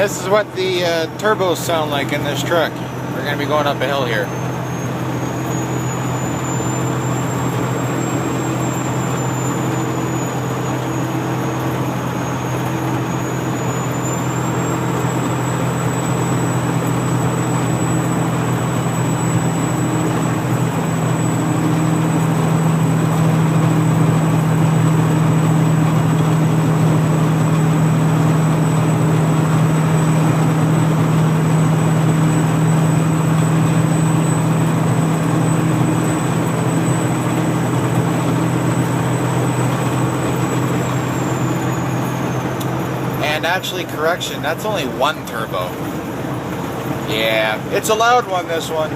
This is what the turbos sound like in this truck. We're going to be going up a hill here. And actually, correction, that's only one turbo. Yeah, it's a loud one, this one.